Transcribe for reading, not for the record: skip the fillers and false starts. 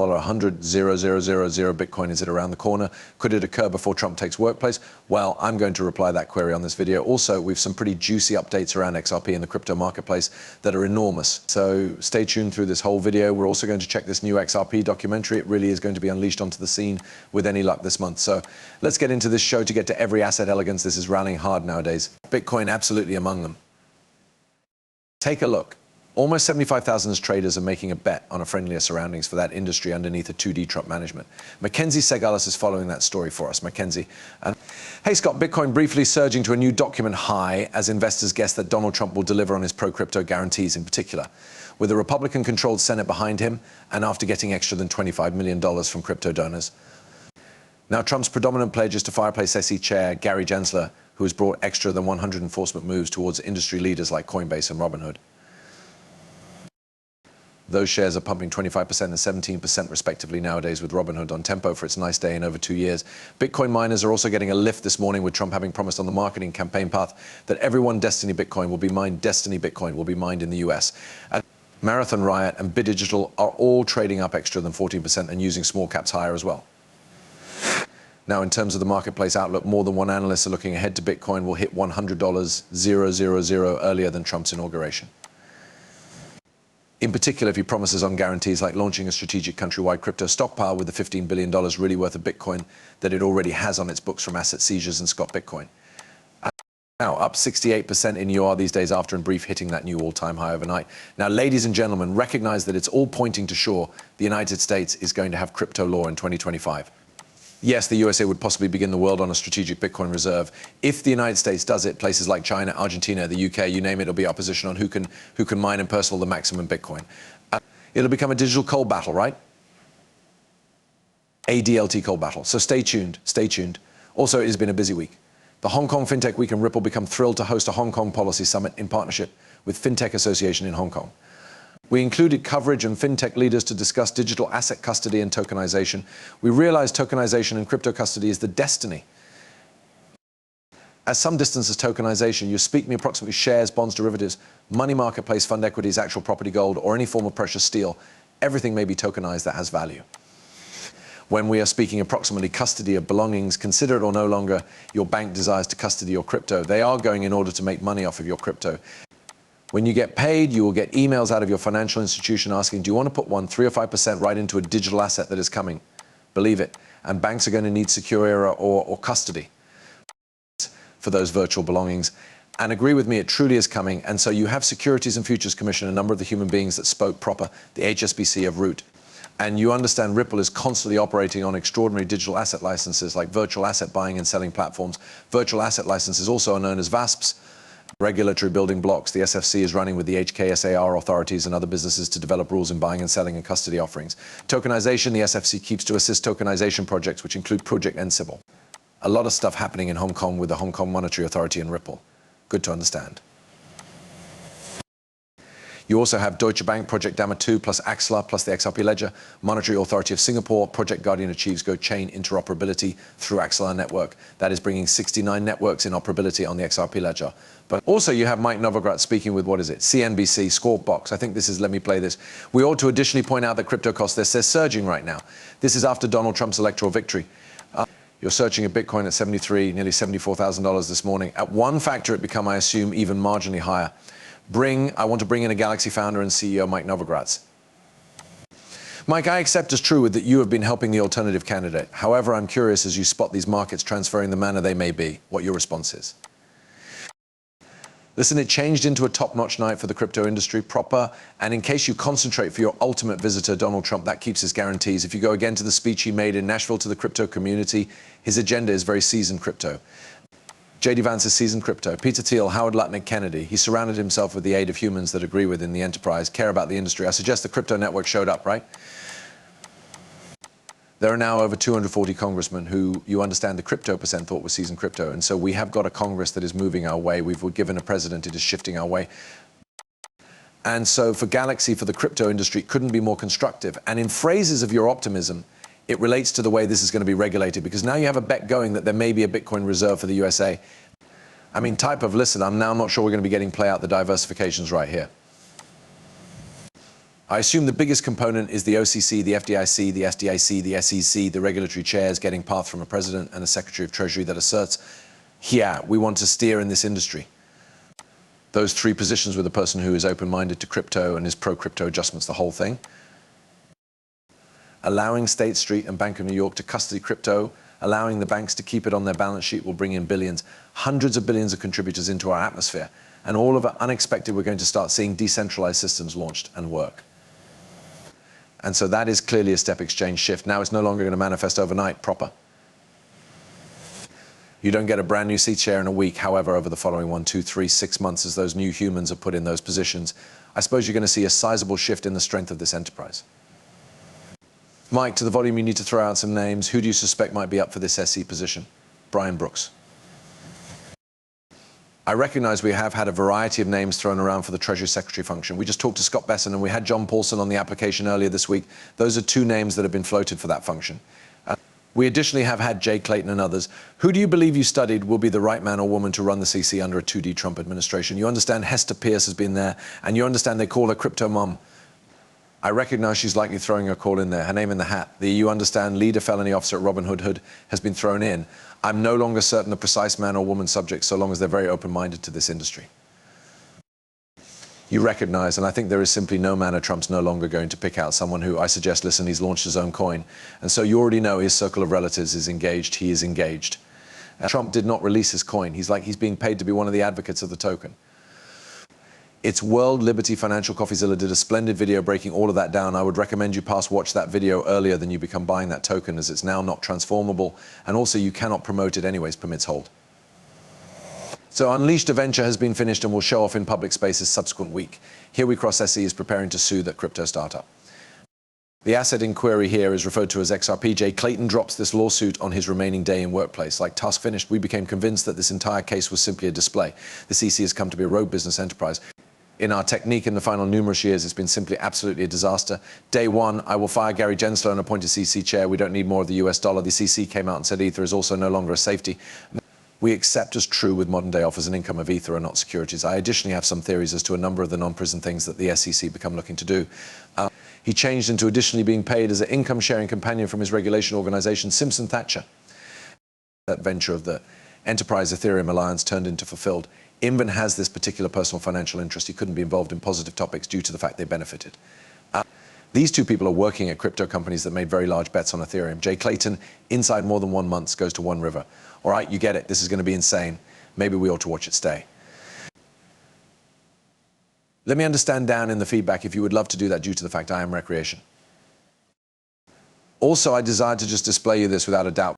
100,000 Bitcoin, is it around the corner? Could it occur before Trump takes workplace? Well, I'm going to reply that query on this video. Also, we've some pretty juicy updates around XRP in the crypto marketplace that are enormous. So stay tuned through this whole video. We're also going to check this new XRP documentary. It really is going to be unleashed onto the scene with any luck this month. So let's get into this show to get to every asset elegance. This is rallying hard nowadays. Bitcoin absolutely among them. Take a look. Almost 75,000 traders are making a bet on a friendlier surroundings for that industry underneath a 2D Trump management. Mackenzie Segalis is following that story for us. Mackenzie. Hey, Scott, Bitcoin briefly surging to a new document high as investors guess that Donald Trump will deliver on his pro-crypto guarantees in particular. With a Republican-controlled Senate behind him and after getting extra than $25 million from crypto donors. Now, Trump's predominant pledges to Fireplace SE chair Gary Gensler, who has brought extra than 100 enforcement moves towards industry leaders like Coinbase and Robinhood. Those shares are pumping 25% and 17% respectively nowadays, with Robinhood on tempo for its nice day in over 2 years. Bitcoin miners are also getting a lift this morning, with Trump having promised on the marketing campaign path that everyone Destiny Bitcoin will be mined, Destiny Bitcoin will be mined in the US. And Marathon Riot and Bid Digital are all trading up extra than 14% and using small caps higher as well. Now, in terms of the marketplace outlook, more than one analyst are looking ahead to Bitcoin will hit $100,000 earlier than Trump's inauguration. In particular, if he promises on guarantees like launching a strategic countrywide crypto stockpile with the $15 billion really worth of Bitcoin that it already has on its books from asset seizures and Scott Bitcoin. Now, up 68% in UR these days after in brief hitting that new all-time high overnight. Now, ladies and gentlemen, recognize that it's all pointing to sure the United States is going to have crypto law in 2025. Yes, the USA would possibly begin the world on a strategic Bitcoin reserve. If the United States does it, places like China, Argentina, the UK, you name it, it'll be opposition on who can mine and parcel the maximum Bitcoin. It'll become a digital coal battle, right? A DLT coal battle. So stay tuned, stay tuned. Also, it has been a busy week. The Hong Kong FinTech Week and Ripple become thrilled to host a Hong Kong Policy Summit in partnership with FinTech Association in Hong Kong. We included coverage on fintech leaders to discuss digital asset custody and tokenization. We realized tokenization and crypto custody is the destiny. As some distance as tokenization, you speak me approximately shares, bonds, derivatives, money marketplace, fund equities, actual property, gold, or any form of precious steel. Everything may be tokenized that has value. When we are speaking approximately custody of belongings, consider it or no longer your bank desires to custody your crypto. They are going in order to make money off of your crypto. When you get paid, you will get emails out of your financial institution asking, do you want to put 1, 3 or 5% right into a digital asset that is coming? Believe it. And banks are going to need secure or custody for those virtual belongings. And agree with me, it truly is coming. And so you have Securities and Futures Commission, a number of the human beings that spoke proper, the HSBC of Root. And you understand Ripple is constantly operating on extraordinary digital asset licenses like virtual asset buying and selling platforms. Virtual asset licenses also are known as VASPs. Regulatory building blocks. The SFC is running with the HKSAR authorities and other businesses to develop rules in buying and selling and custody offerings. Tokenization, the SFC keeps to assist tokenization projects, which include Project Ansible. A lot of stuff happening in Hong Kong with the Hong Kong Monetary Authority and Ripple. Good to understand. You also have Deutsche Bank, Project Dama 2, plus Axelar, plus the XRP Ledger, Monetary Authority of Singapore. Project Guardian achieves Go chain interoperability through Axelar network. That is bringing 69 networks in operability on the XRP Ledger. But also you have Mike Novogratz speaking with, what is it, CNBC, Squawk Box. I think this is, let me play this. We ought to additionally point out that crypto costs, they're surging right now. This is after Donald Trump's electoral victory. You're searching at Bitcoin at $73,000, nearly $74,000 this morning. At one factor, it become, I assume, even marginally higher. I want to bring in a Galaxy founder and CEO, Mike Novogratz. Mike, I accept as true that you have been helping the alternative candidate. However, I'm curious as you spot these markets transferring the manner they may be, what your response is. Listen, it changed into a top-notch night for the crypto industry proper, and in case you concentrate for your ultimate visitor, Donald Trump, that keeps his guarantees. If you go again to the speech he made in Nashville to the crypto community, his agenda is very seasoned crypto. J.D. Vance is seasoned crypto. Peter Thiel, Howard Lutnick, Kennedy. He surrounded himself with the aid of humans that agree with in the enterprise, care about the industry. I suggest the crypto network showed up, right? There are now over 240 congressmen who, you understand, the crypto percent thought was seasoned crypto. And so we have got a Congress that is moving our way. We've given a president, it is shifting our way. And so for Galaxy, for the crypto industry, it couldn't be more constructive. And in phrases of your optimism, it relates to the way this is going to be regulated, because now you have a bet going that there may be a Bitcoin reserve for the USA. I mean, type of listen, I'm now not sure we're going to be getting play out the diversifications right here. I assume the biggest component is the OCC, the FDIC, the FDIC, the SEC, the regulatory chairs getting path from a president and a secretary of treasury that asserts, yeah, we want to steer in this industry. Those three positions with a person who is open-minded to crypto and is pro-crypto adjustments, the whole thing. Allowing State Street and Bank of New York to custody crypto, allowing the banks to keep it on their balance sheet will bring in billions, hundreds of billions of contributors into our atmosphere. And all of it unexpected, we're going to start seeing decentralized systems launched and work. And so that is clearly a step exchange shift. Now it's no longer going to manifest overnight proper. You don't get a brand new seat share in a week. However, over the following 1, 2, 3, 6 months, as those new humans are put in those positions, I suppose you're going to see a sizable shift in the strength of this enterprise. Mike, to the volume, you need to throw out some names. Who do you suspect might be up for this SC position? Brian Brooks. I recognize we have had a variety of names thrown around for the Treasury Secretary function. We just talked to Scott Besson and we had John Paulson on the application earlier this week. Those are two names that have been floated for that function. We additionally have had Jay Clayton and others. Who do you believe you studied will be the right man or woman to run the CC under a 2D Trump administration? You understand Hester Pierce has been there, and you understand they call her Crypto Mom. I recognize she's likely throwing her call in there, her name in the hat. The, you understand, leader felony officer at Robin Hood has been thrown in. I'm no longer certain the precise man or woman subject, so long as they're very open-minded to this industry. You recognize, and I think there is simply no manner Trump's no longer going to pick out someone who I suggest, listen, he's launched his own coin. And so you already know his circle of relatives is engaged, he is engaged. Trump did not release his coin. He's being paid to be one of the advocates of the token. It's World Liberty Financial Coffeezilla did a splendid video breaking all of that down. I would recommend you watch that video earlier than you become buying that token, as it's now not transformable, and also you cannot promote it anyways, permits hold. So Unleashed a Venture has been finished and will show off in public spaces subsequent week. Here We Cross SE is preparing to sue that crypto startup. The asset inquiry here is referred to as XRP. Jay Clayton drops this lawsuit on his remaining day in workplace. Like task finished, we became convinced that this entire case was simply a display. The CC has come to be a rogue business enterprise. In our technique in the final numerous years, it's been simply absolutely a disaster. Day one, I will fire Gary Gensler and appoint a CC chair. We don't need more of the US dollar. The CC came out and said Ether is also no longer a safety. We accept as true with modern day offers and income of Ether are not securities. I additionally have some theories as to a number of the non-prison things that the SEC become looking to do. He changed into additionally being paid as an income-sharing companion from his regulation organization, Simpson Thacher. That venture of the Enterprise Ethereum Alliance turned into fulfilled. Inven has this particular personal financial interest. He couldn't be involved in positive topics due to the fact they benefited. These two people are working at crypto companies that made very large bets on Ethereum. Jay Clayton, inside more than 1 month, goes to One River. All right, you get it. This is going to be insane. Maybe we ought to watch it stay. Let me understand down in the feedback if you would love to do that due to the fact I am recreation. Also, I desire to just display you this without a doubt.